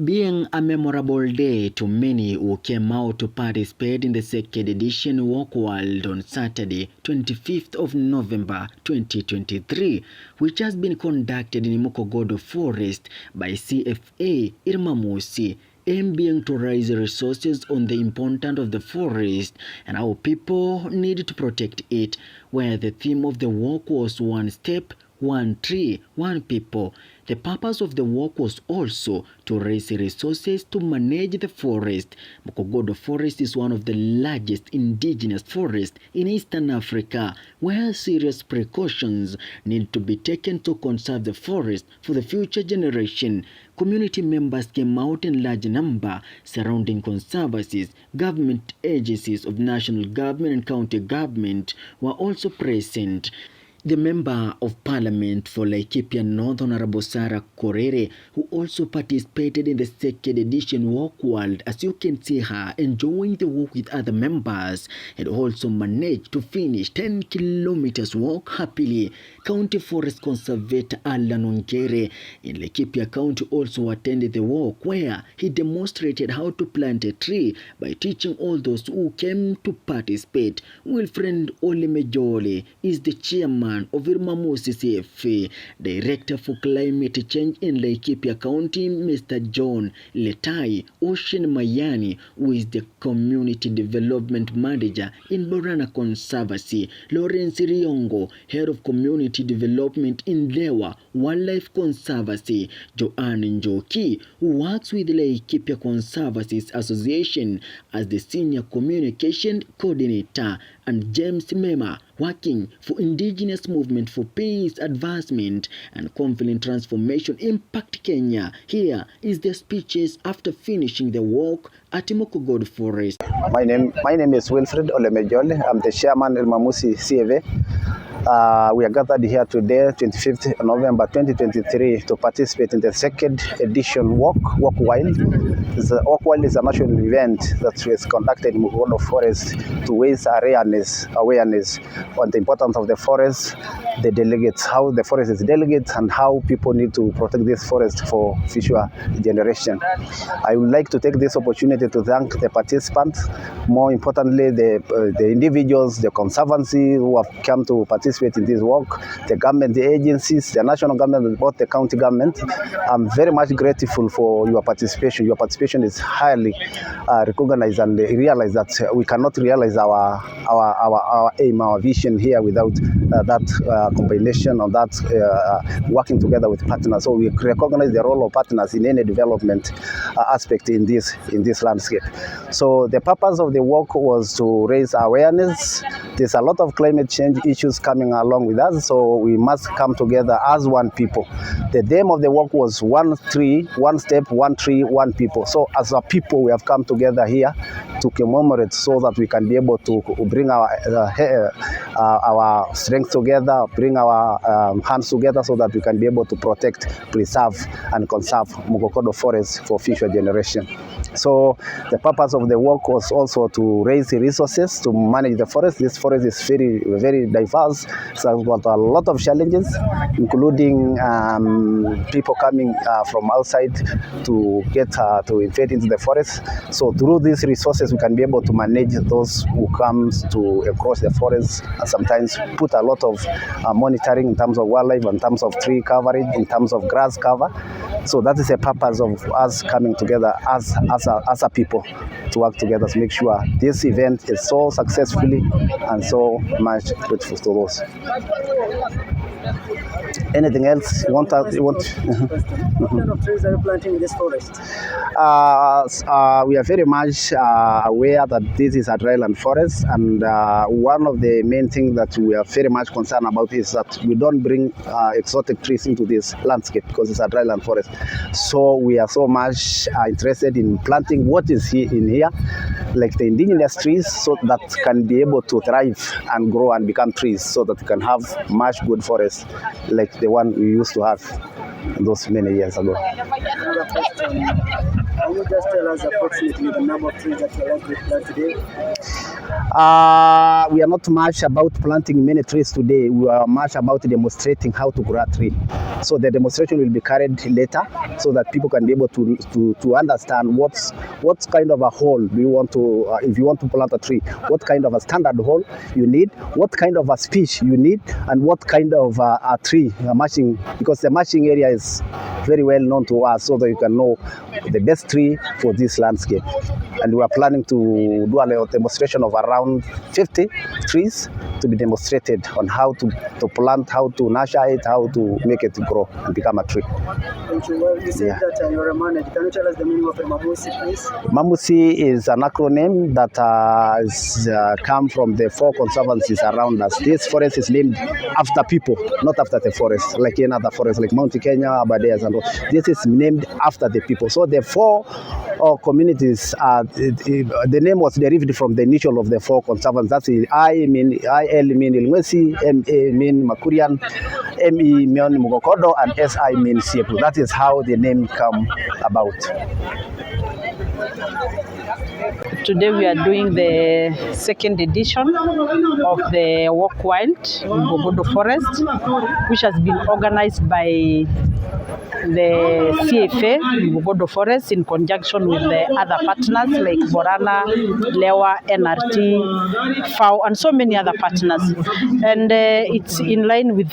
Being a memorable day to many who came out to participate in the second edition Walk World on Saturday, 25th of November 2023, which has been conducted in Mukogodo Forest by CFA Ilmamusi, aim being to raise resources on the importance of the forest and how people need to protect it, where the theme of the walk was one step, one tree, one people. The purpose of the walk was also to raise resources to manage the forest. Mukogodo Forest is one of the largest indigenous forests in Eastern Africa, where serious precautions need to be taken to conserve the forest for the future generation. Community members came out in large number. Surrounding conservancies, government agencies of national government and county government were also present. The Member of Parliament for Laikipia North, Honorable Sarah Korere, who also participated in the second edition Walk World, as you can see her enjoying the walk with other members, had also managed to finish 10 kilometers walk happily. County Forest Conservator Alan Ongere in Laikipia County also attended the walk, where he demonstrated how to plant a tree by teaching all those who came to participate. Wilfred Olemejole is the chairman of Ilmamusi.CFA, Director for Climate Change in Laikipia County, Mr. John Letai. Ocean Mayani, who is the Community Development Manager in Borana Conservancy, Lawrence Riongo, Head of Community Development in Lewa Wildlife Conservancy, Joanne Njoki, who works with Laikipia Conservancies Association as the Senior Communication Coordinator, and James Mema, working for Indigenous Movement for Peace Advancement and Conflict Transformation Impact Kenya. Here is the speeches after finishing the walk at Mukogodo Forest. My name is Wilfred Olemejole. I'm the chairman Ilmamusi.CFA. We are gathered here today, 25th November 2023, to participate in the second edition Walk Wild. Walk Wild is a national event that was conducted in Mukogodo Forest to raise awareness on the importance of the forest, the delegates, how the forest is delegate, and how people need to protect this forest for future generation. I would like to take this opportunity to thank the participants, more importantly the individuals, the conservancy who have come to participate in this work, the government, the agencies, the national government, and both the county government. I'm very much grateful for your participation. Your participation is highly recognized, and realize that we cannot realize our aim, our vision here without that combination of that working together with partners. So we recognize the role of partners in any development aspect in this landscape. So the purpose of the work was to raise awareness. There's a lot of climate change issues coming along with us, so we must come together as one people. The theme of the work was one tree, one step, one tree, one people. So as a people, we have come together here to commemorate, so that we can be able to bring our strength together, bring our hands together, so that we can be able to protect, preserve, and conserve Mukogodo Forest for future generation. So the purpose of the work was also to raise resources to manage the forest. This forest is very, very diverse. So it's got a lot of challenges, including people coming from outside to get to invade into the forest. So through these resources, we can be able to manage those who comes to encroach the forest, and sometimes put a lot of monitoring in terms of wildlife, in terms of tree coverage, in terms of grass cover. So that is the purpose of us coming together as a people to work together to make sure this event is so successfully and so much grateful to those. Anything else you want? What kind of trees are you planting in this forest? We are very much aware that this is a dryland forest, and one of the main things that we are very much concerned about is that we don't bring exotic trees into this landscape, because it's a dryland forest. So we are so much interested in planting what is here in here, like the indigenous trees, so that can be able to thrive and grow and become trees, so that we can have much good forest like the one we used to have those many years ago. Another question. Can you just tell us approximately the number of trees that you are likely to plant today? We are not much about planting many trees today. We are much about demonstrating how to grow a tree. So the demonstration will be carried later so that people can be able to understand what kind of a hole do you want to, if you want to plant a tree, what kind of a standard hole you need, what kind of a species you need, and what kind of a tree, a mulching, because the mulching area is very well known to us so that you can know the best tree for this landscape. And we are planning to do a demonstration of around 50 trees to be demonstrated on how to plant, how to nurture it, how to make it grow and become a tree. Thank you. Well, you said that you're a man. Can you tell us the meaning of Ilmamusi, please? Ilmamusi is an acronym that has come from the 4 conservancies around us. This forest is named after people, not after the forest, like in other forests, like Mount Kenya, Aberdares, and all. This is named after the people. So the 4 communities, the name was derived from the initial of the 4 conservancies. That's I mean Ilmamusi, M-A mean Makurian, M-E mean Mukogodo, and S-I mean Siepu. That is how the name come about. Today we are doing the 2nd edition of the Walk Wild in Mukogodo Forest, which has been organized by the CFA Mukogodo Forest in conjunction with the other partners like Borana, Lewa, NRT, FAO, and so many other partners. And it's in line with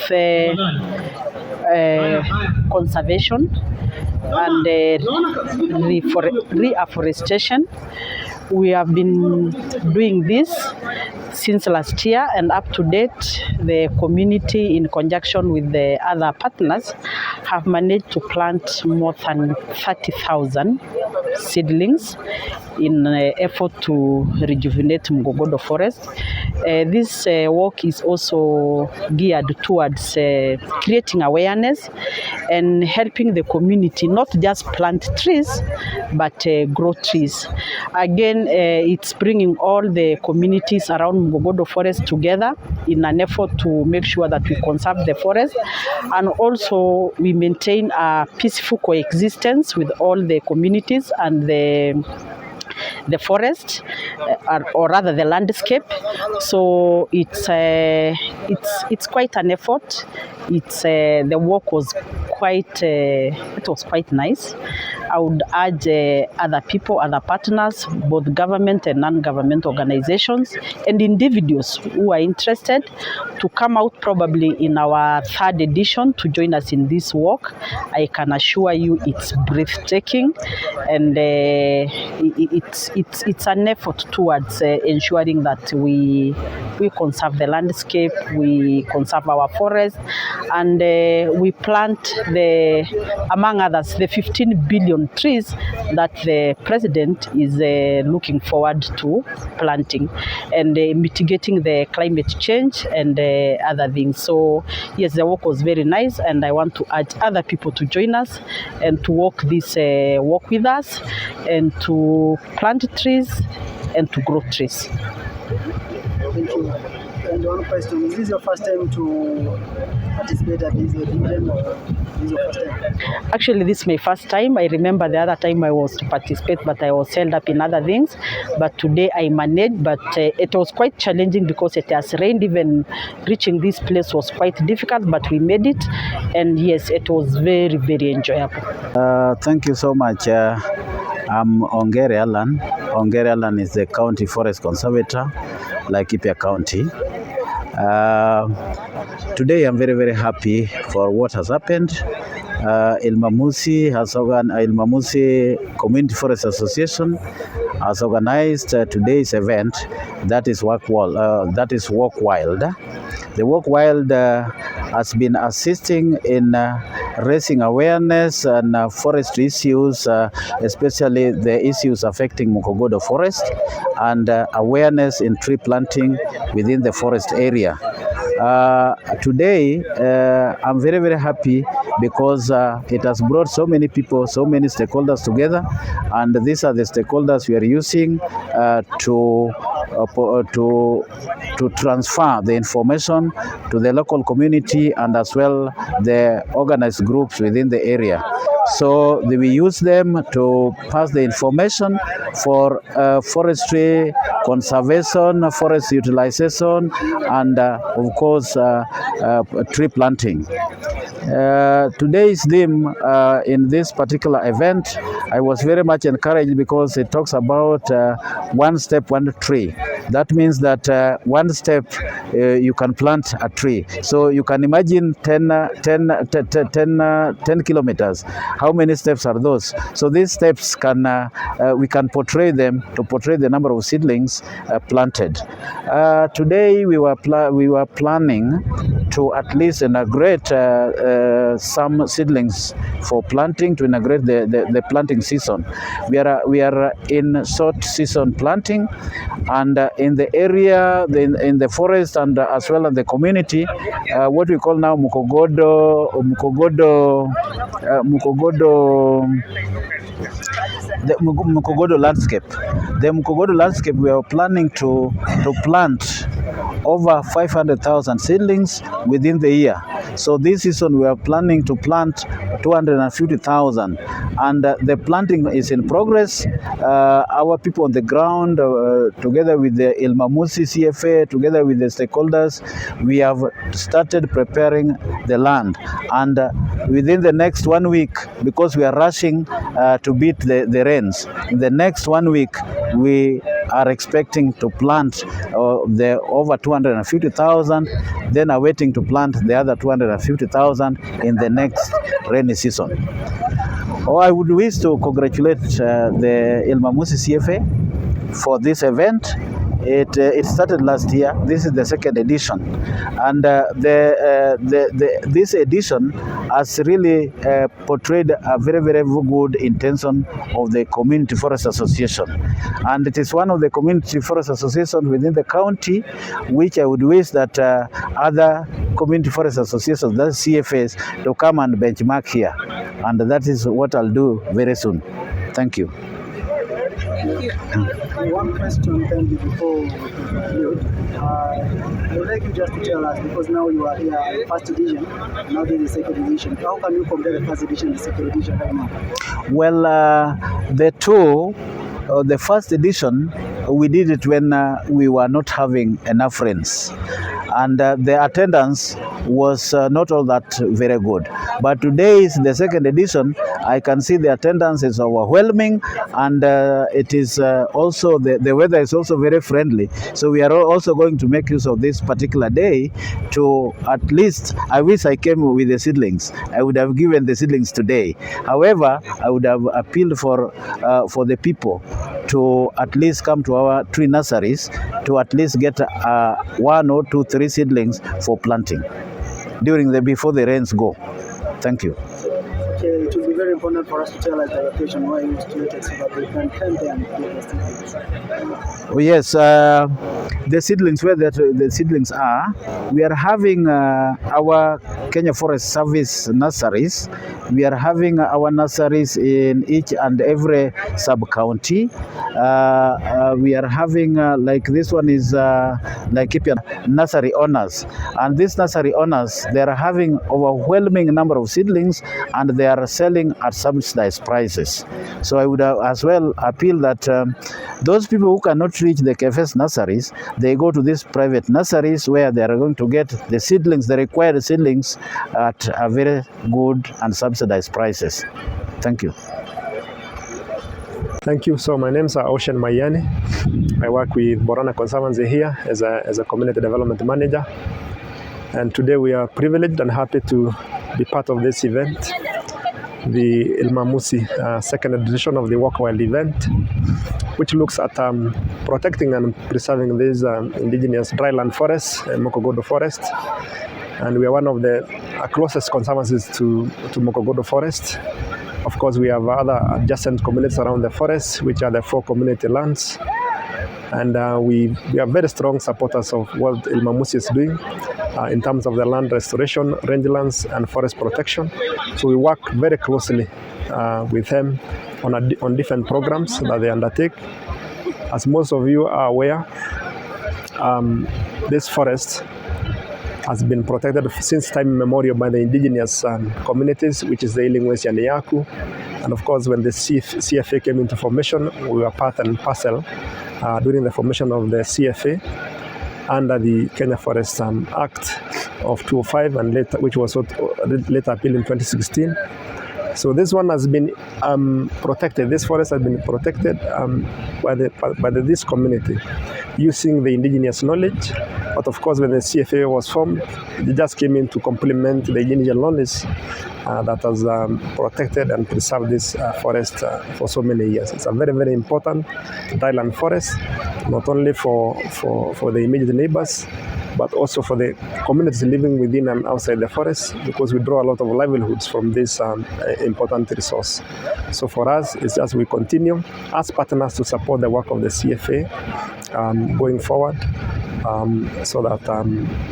conservation and reforestation. We have been doing this since last year, and up to date, the community, in conjunction with the other partners, have managed to plant more than 30,000 seedlings in an effort to rejuvenate Mukogodo Forest. This work is also geared towards creating awareness and helping the community not just plant trees, but grow trees. Again, it's bringing all the communities around Mukogodo Forest together in an effort to make sure that we conserve the forest, and also we maintain a peaceful coexistence with all the communities and the forest, or rather the landscape. So it's quite an effort. The work was quite nice. I would urge other people, other partners, both government and non-government organizations and individuals who are interested to come out probably in our 3rd edition to join us in this work. I can assure you it's breathtaking, and it's an effort towards ensuring that we conserve the landscape, we conserve our forest, and we plant among others, the 15 billion trees that the president is looking forward to planting, and mitigating the climate change and other things. So yes, the work was very nice, and I want to urge other people to join us and to walk this walk with us, and to plant trees and to grow trees. Thank you. And one question, is this your first time to participate at this event, or is this your first time? Actually, this is my first time. I remember the other time I was to participate, but I was held up in other things. But today I managed, but it was quite challenging because it has rained. Even reaching this place was quite difficult, but we made it. And yes, it was very, very enjoyable. Thank you so much. I'm Ongere Alan. Ongere Alan is the County Forest Conservator, Laikipia County. Today I'm very, very happy for what has happened. Ilmamusi Community Forest Association has organized today's event, that is Walk Wild. The Walk Wild has been assisting in raising awareness and forest issues, especially the issues affecting Mukogodo Forest, and awareness in tree planting within the forest area. Today, I'm very, very happy because it has brought so many people, so many stakeholders together, and these are the stakeholders we are using to to transfer the information to the local community and as well the organized groups within the area. So we use them to pass the information for forestry conservation, forest utilization, and of course tree planting. Today's theme in this particular event, I was very much encouraged because it talks about one step, one tree. That means that one step you can plant a tree. So you can imagine 10 kilometers. How many steps are those? So these steps we can portray them to portray the number of seedlings planted. Today we were planning to at least inaugurate some seedlings for planting, to inaugurate the planting season. We are in short season planting, and in the area, in the forest, and as well as the community, what we call now Mukogodo, the Mukogodo landscape. The Mukogodo landscape, we are planning to plant over 500,000 seedlings within the year. So this season we are planning to plant 250,000, and the planting is in progress. Our people on the ground, together with the Ilmamusi CFA, together with the stakeholders, we have started preparing the land, and within the next 1 week, because we are rushing to beat the rains, in the next 1 week we are expecting to plant the over 250,000, then are waiting to plant the other 250,000 in the next rainy season. I would wish to congratulate the Ilmamusi CFA for this event. It started last year. This is the second edition, and this edition has really portrayed a very, very good intention of the Community Forest Association, and it is one of the Community Forest Associations within the county, which I would wish that other Community Forest Associations, that's CFAs, to come and benchmark here, and that is what I'll do very soon. Thank you. One question, thank you, before we conclude. I would like you just to tell us, because now you are here, first edition, now there is the second edition. How can you compare the first edition and the second edition right now? Well, the two, the first edition, we did it when we were not having enough friends, and the attendance was not all that very good. But today is the second edition. I can see the attendance is overwhelming, and it is also the weather is also very friendly. So we are also going to make use of this particular day to at least, I wish I came with the seedlings. I would have given the seedlings today. However, I would have appealed for the people to at least come to our tree nurseries to at least get 1 or 2, 3 seedlings for planting before the rains go. Thank you. Okay, it will be very important for us to tell us the location where you situated so that we can come there and get the seedlings. Oh, yes, the seedlings, where the seedlings are, we are having our Kenya Forest Service nurseries. We are having our nurseries in each and every sub-county. We are having, like this one is like nursery owners. And these nursery owners, they are having overwhelming number of seedlings, and they are selling at subsidized prices. So I would as well appeal that those people who cannot reach the KFS nurseries, they go to these private nurseries where they are going to get the seedlings, the required seedlings, at a very good and subsidized prices. Thank you. Thank you. So my name is Ocean Mayani. I work with Borana Conservancy here as a community development manager. And today we are privileged and happy to be part of this event, the Ilmamusi second edition of the Walk Wild event, which looks at protecting and preserving these indigenous dryland forests, Mukogodo forest. And we are one of the closest conservancies to Mukogodo forest. Of course, we have other adjacent communities around the forest, which are the 4 community lands. And we are very strong supporters of what Ilmamusi is doing in terms of the land restoration, rangelands, and forest protection. So we work very closely with them on different programs that they undertake. As most of you are aware, this forest has been protected since time immemorial by the indigenous communities, which is the Ilingwesi and Yaku. And of course, when the CFA came into formation, we were part and parcel during the formation of the CFA under the Kenya Forest Act of 2005, and later, which was later appealed in 2016. So this one has been protected. This forest has been protected by this community using the indigenous knowledge. But of course, when the CFA was formed, it just came in to complement the indigenous knowledge that has protected and preserved this forest for so many years. It's a very, very important dryland forest, not only for the immediate neighbors, but also for the communities living within and outside the forest, because we draw a lot of livelihoods from this important resource. So for us, it's just we continue as partners to support the work of the CFA going forward, so that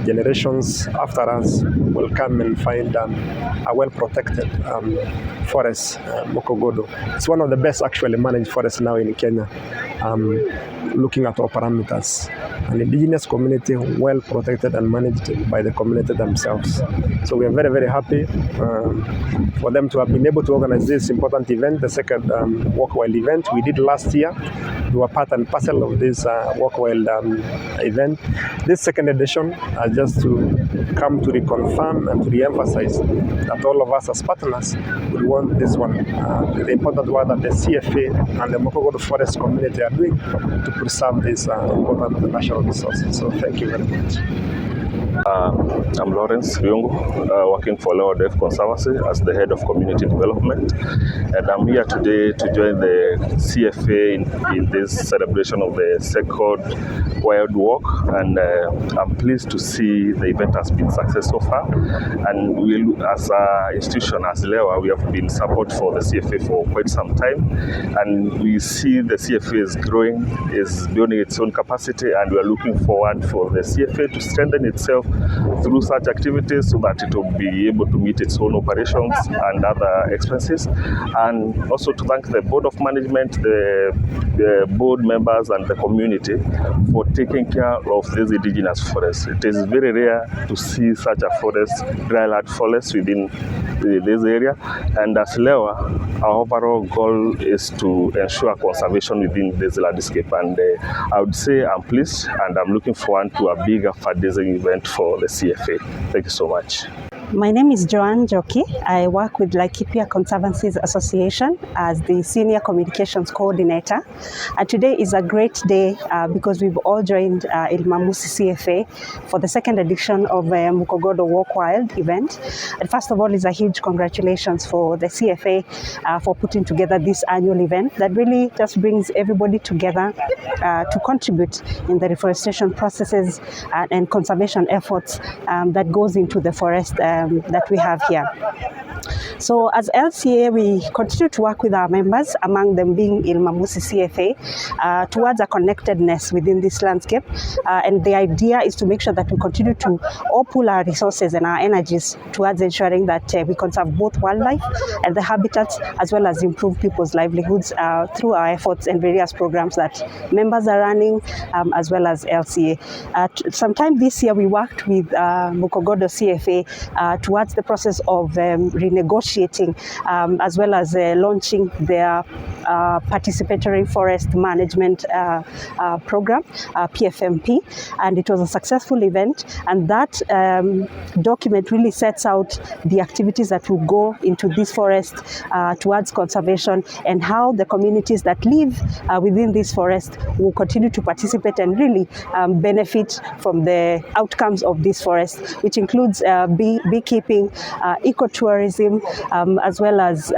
generations after us will come and find a well-protected forest, Mukogodo. It's one of the best actually managed forests now in Kenya, looking at our parameters. An indigenous community, well protected and managed by the community themselves. So we are very, very happy for them to have been able to organize this important event, the second Walk Wild event. We did last year. We were part and parcel of this Walk Wild event. This second edition just to come to reconfirm and to re-emphasize that all of us as partners would want this one, the important work that the CFA and the Mukogodo Forest community are doing to preserve this important national resources. So thank you very much. I'm Lawrence Riungu, working for Lower Depth Conservancy as the head of community development, and I'm here today to join the CFA in this celebration of the second Wild Walk, and I'm pleased to see the event has been successful so far. And we, as an institution, as Lewa, we have been support for the CFA for quite some time, and we see the CFA is growing, is building its own capacity, and we are looking forward for the CFA to strengthen itself through such activities so that it will be able to meet its own operations and other expenses. And also to thank the Board of Management, the board members and the community for taking care of these indigenous forests. It is very rare to see such a forest, dryland forest within this area. And as Lewa, our overall goal is to ensure conservation within this landscape. And I would say I'm pleased and I'm looking forward to a bigger fundraising event for the CFA. Thank you so much. My name is Joanne Joki. I work with Laikipia Conservancies Association as the Senior Communications Coordinator. And today is a great day because we've all joined Ilmamusi CFA for the second edition of Mukogodo Walk Wild event. And first of all, is a huge congratulations for the CFA for putting together this annual event that really just brings everybody together to contribute in the reforestation processes and conservation efforts that goes into the forest that we have here. So as LCA, we continue to work with our members, among them being Ilmamusi CFA, towards a connectedness within this landscape. And the idea is to make sure that we continue to all pool our resources and our energies towards ensuring that we conserve both wildlife and the habitats, as well as improve people's livelihoods through our efforts and various programs that members are running, as well as LCA. Sometime this year, we worked with Mukogodo CFA towards the process of renegotiating as well as launching their participatory forest management program, PFMP, and it was a successful event. And that document really sets out the activities that will go into this forest towards conservation, and how the communities that live within this forest will continue to participate and really benefit from the outcomes of this forest, which includes beekeeping, ecotourism, as well as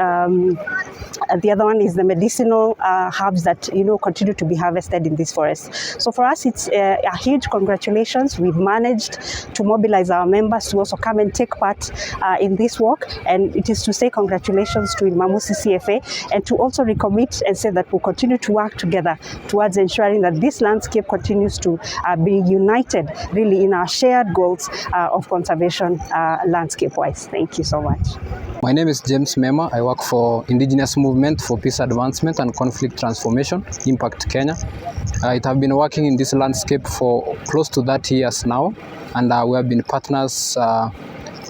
the other one is the medicinal herbs that continue to be harvested in this forest. So for us, it's a huge congratulations. We've managed to mobilize our members to also come and take part in this work, and it is to say congratulations to Ilmamusi CFA, and to also recommit and say that we'll continue to work together towards ensuring that this landscape continues to be united really in our shared goals of conservation landscape-wise. Thank you so much. My name is James Mema. I work for Indigenous Movement for Peace Advancement and Conflict Transformation, Impact Kenya. I have been working in this landscape for close to 30 years now, and we have been partners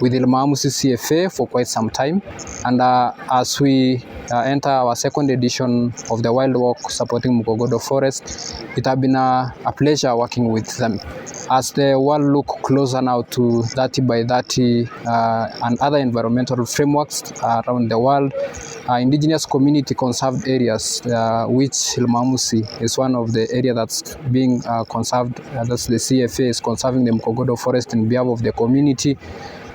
with Ilmamusi CFA for quite some time. And as we enter our second edition of the Wild Walk supporting Mukogodo Forest, it has been a pleasure working with them. As the world look closer now to 30 by 30 and other environmental frameworks around the world, indigenous community conserved areas, which Ilmamusi is one of the areas that's being conserved, that's the CFA is conserving the Mukogodo Forest in behalf of the community.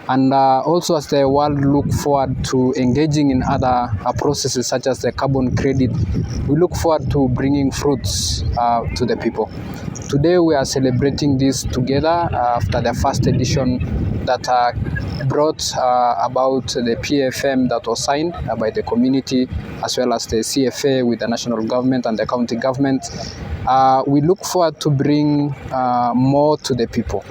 And also as the world look forward to engaging in other processes such as the carbon credit, we look forward to bringing fruits to the people. Today we are celebrating this together after the first edition that brought about the PFM that was signed by the community as well as the CFA with the national government and the county government. We look forward to bring more to the people,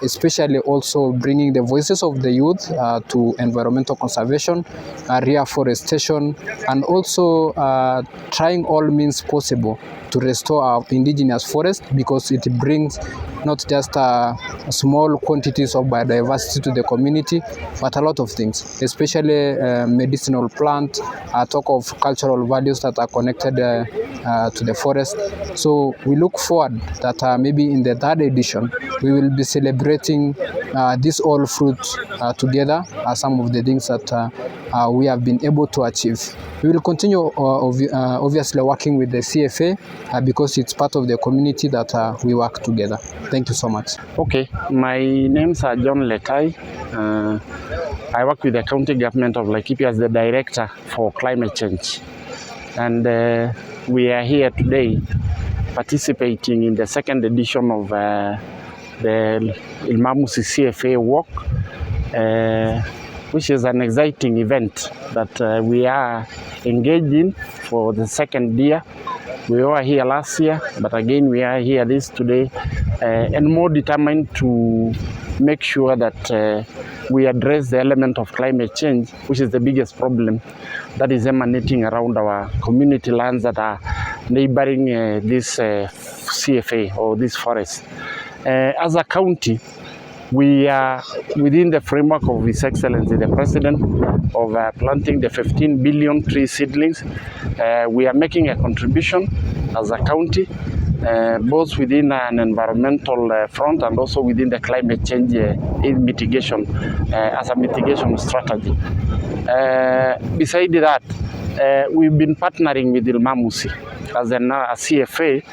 especially also bringing the voices of the youth to environmental conservation, reforestation, and also trying all means possible to restore our indigenous forest, because it brings not just small quantities of biodiversity to the community, but a lot of things, especially medicinal plant, talk of cultural values that are connected to the forest. So we look forward that maybe in the third edition, we will be celebrating this all fruit together, some of the things that we have been able to achieve. We will continue obviously working with the CFA because it's part of the community that we work together. Thank you so much. Okay, my name's John Letai. I work with the county government of Laikipia as the director for climate change. And we are here today participating in the second edition of the Ilmamusi CFA walk, which is an exciting event that we are engaged in for the second year. We were here last year, but again we are here today and more determined to make sure that we address the element of climate change, which is the biggest problem that is emanating around our community lands that are neighboring this CFA or this forest. As a county, we are within the framework of His Excellency the President of planting the 15 billion tree seedlings. We are making a contribution as a county, both within an environmental front and also within the climate change mitigation as a mitigation strategy. Beside that, we've been partnering with Ilmamusi as a CFA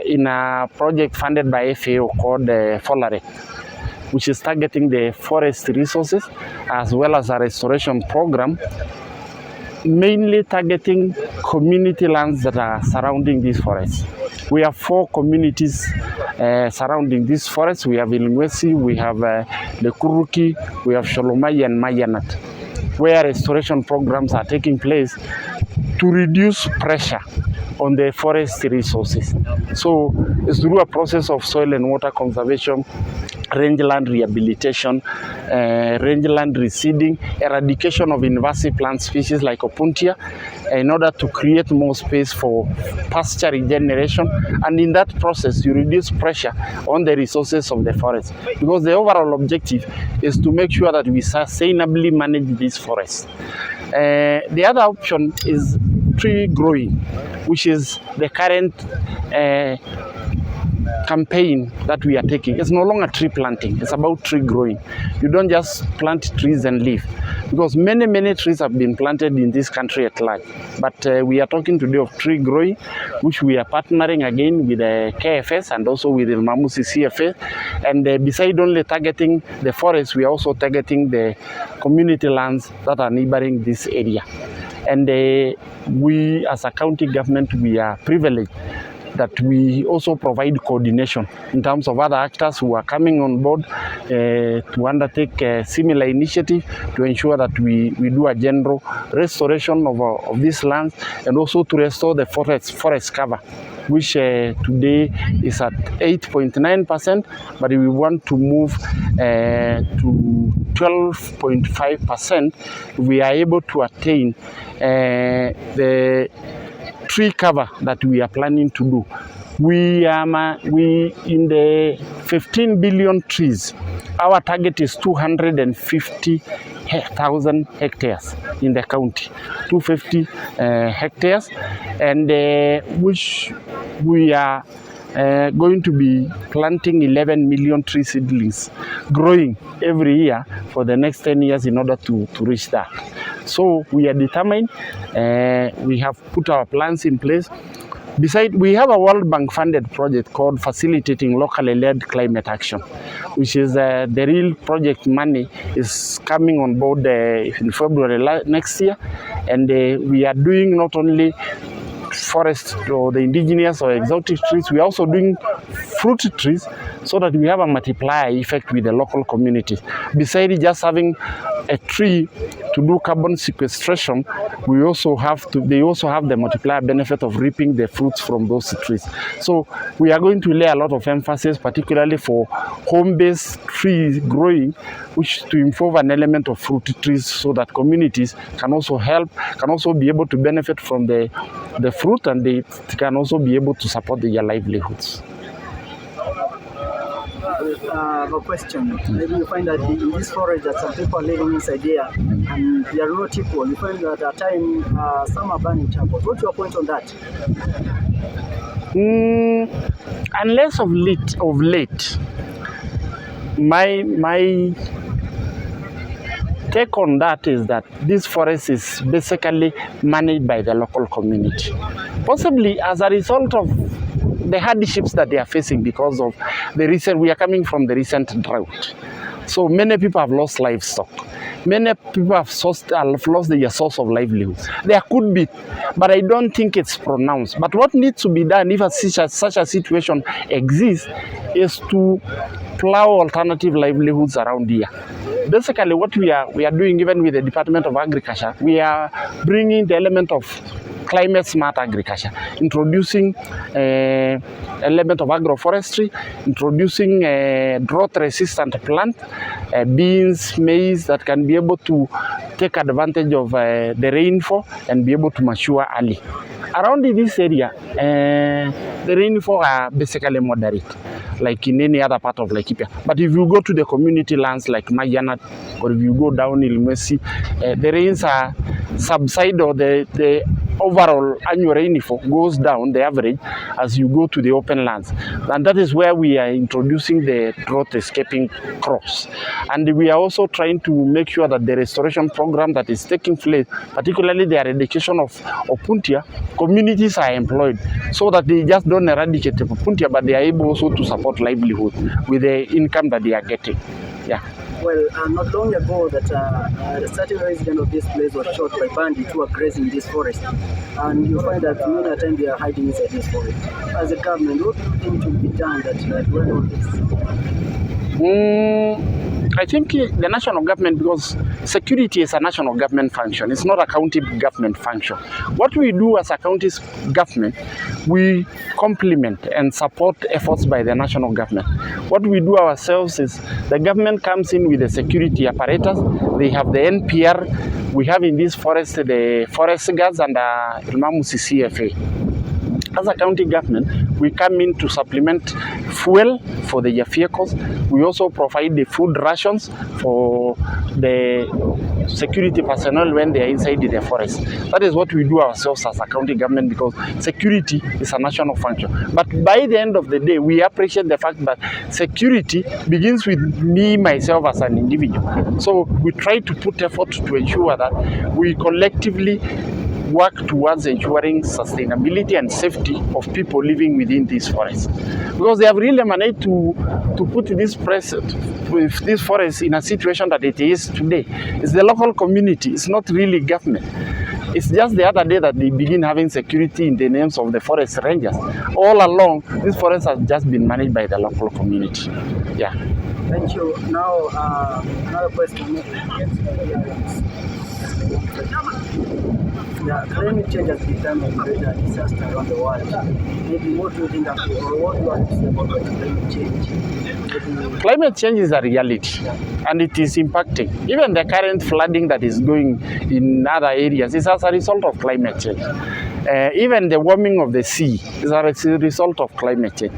in a project funded by FAO called Folare, which is targeting the forest resources as well as a restoration program, mainly targeting community lands that are surrounding these forests. We have 4 communities surrounding this forest. We have Ilmamusi, we have the Kuruki, we have Sholomai and Mayanat, where restoration programs are taking place to reduce pressure on the forest resources. So it's through a process of soil and water conservation, rangeland rehabilitation, rangeland reseeding, eradication of invasive plant species like Opuntia, in order to create more space for pasture regeneration. And in that process, you reduce pressure on the resources of the forest, because the overall objective is to make sure that we sustainably manage these forests. The other option is tree growing, which is the current campaign that we are taking. It's no longer tree planting, it's about tree growing. You don't just plant trees and leave, because many trees have been planted in this country at large. But we are talking today of tree growing, which we are partnering again with the KFS and also with the Ilmamusi CFA. And beside only targeting the forest, we are also targeting the community lands that are neighboring this area. And we as a county government, we are privileged that we also provide coordination in terms of other actors who are coming on board to undertake a similar initiative to ensure that we do a general restoration of these lands, and also to restore the forest cover, which today is at 8.9%, but we want to move to 12.5%, we are able to attain the tree cover that we are planning to do. We in the 15 billion trees, our target is 250,000 hectares in the county, 250 hectares, and which we are going to be planting 11 million tree seedlings, growing every year for the next 10 years in order to reach that. So we are determined. We have put our plans in place. Besides, we have a World Bank funded project called Facilitating Locally Led Climate Action, which is the real project money is coming on board in February next year. And we are doing not only forest or the indigenous or exotic trees, we are also doing fruit trees so that we have a multiplier effect with the local community. Besides just having a tree to do carbon sequestration, they also have the multiplier benefit of reaping the fruits from those trees. So we are going to lay a lot of emphasis, particularly for home-based tree growing, which to involve an element of fruit trees so that communities can also be able to benefit from the fruit, and they can also be able to support their livelihoods. A question. Maybe you find that in this forest that some people are living inside here and they are not equal. You find that at times some are burning charcoal. What's your point on that? Unless of late, my take on that is that this forest is basically managed by the local community, possibly as a result of the hardships that they are facing because of we are coming from the recent drought. So many people have lost livestock. Many people have lost their source of livelihood. There could be, but I don't think it's pronounced. But what needs to be done if such a situation exists is to plow alternative livelihoods around here. Basically, what we are doing, even with the Department of Agriculture, we are bringing the element of climate smart agriculture, introducing element of agroforestry, introducing drought resistant plant, beans, maize that can be able to take advantage of the rainfall and be able to mature early. Around this area, the rainfall are basically moderate, like in any other part of Laikipia. But if you go to the community lands like Mayanat, or if you go down Ilmamusi, the rains are subside, or the overall annual rainfall goes down, the average, as you go to the open lands. And that is where we are introducing the drought escaping crops. And we are also trying to make sure that the restoration program that is taking place, particularly the eradication of puntia, communities are employed so that they just don't eradicate the puntia, but they are able also to support livelihood with the income that they are getting. Yeah. Well, not long ago that a certain resident of this place was shot by bandits who are grazing this forest. And you find that many a time they are hiding inside this forest. As a government, what do you think to be done that prevent all this? I think the national government, because security is a national government function, it's not a county government function. What we do as a county government, we complement and support efforts by the national government. What we do ourselves is the government comes in with the security apparatus. They have the NPR. We have in this forest the forest guards and Ilmamusi.CFA. As a county government, we come in to supplement fuel for the vehicles. We also provide the food rations for the security personnel when they are inside the forest. That is what we do ourselves as a county government, because security is a national function. But by the end of the day, we appreciate the fact that security begins with me, myself as an individual. So we try to put effort to ensure that we collectively work towards ensuring sustainability and safety of people living within these forests, because they have really managed to put this forest in a situation that it is today. It's the local community, it's not really government. It's just the other day that they begin having security in the names of the forest rangers. All along, this forest has just been managed by the local community. Yeah. Thank you. Now, another question. Yeah, climate change has become a greater disaster around the world. Maybe what do you think, or what do you want to say about climate change? Climate change is a reality, and it is impacting. Even the current flooding that is going in other areas is as a result of climate change. Even the warming of the sea is a result of climate change.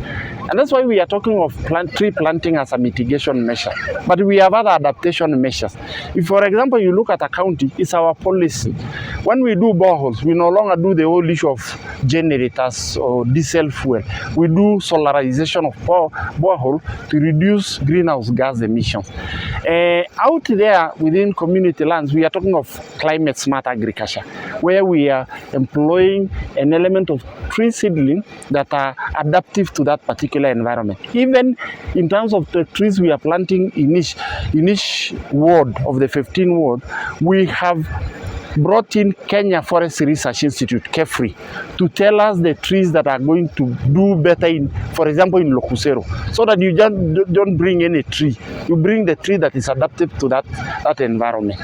And that's why we are talking of tree planting as a mitigation measure. But we have other adaptation measures. If, for example, you look at a county, it's our policy. When we do boreholes, we no longer do the whole issue of generators or diesel fuel. We do solarization of borehole to reduce greenhouse gas emissions. Out there within community lands, we are talking of climate smart agriculture, where we are employing an element of tree seedling that are adaptive to that particular environment. Even in terms of the trees we are planting in each ward of the 15 ward, we have brought in Kenya Forest Research Institute, KEFRI, to tell us the trees that are going to do better in, for example, in Lokusero, so that you don't bring any tree. You bring the tree that is adaptive to that environment.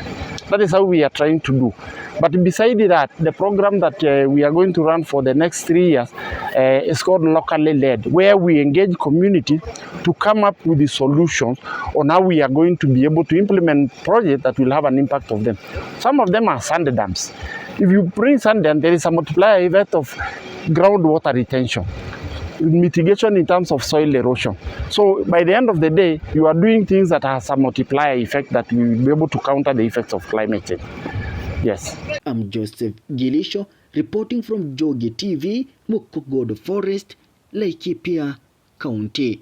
That is how we are trying to do. But beside that, the program that we are going to run for the next 3 years is called Locally Led, where we engage community to come up with the solutions on how we are going to be able to implement projects that will have an impact of them. Some of them are sand dams. If you bring sand dam, there is a multiplier effect of groundwater retention, mitigation in terms of soil erosion. So by the end of the day, you are doing things that has a multiplier effect that will be able to counter the effects of climate change. Yes. I'm Joseph Gilisho, reporting from Jogi TV, Mukogodo Forest, Laikipia County.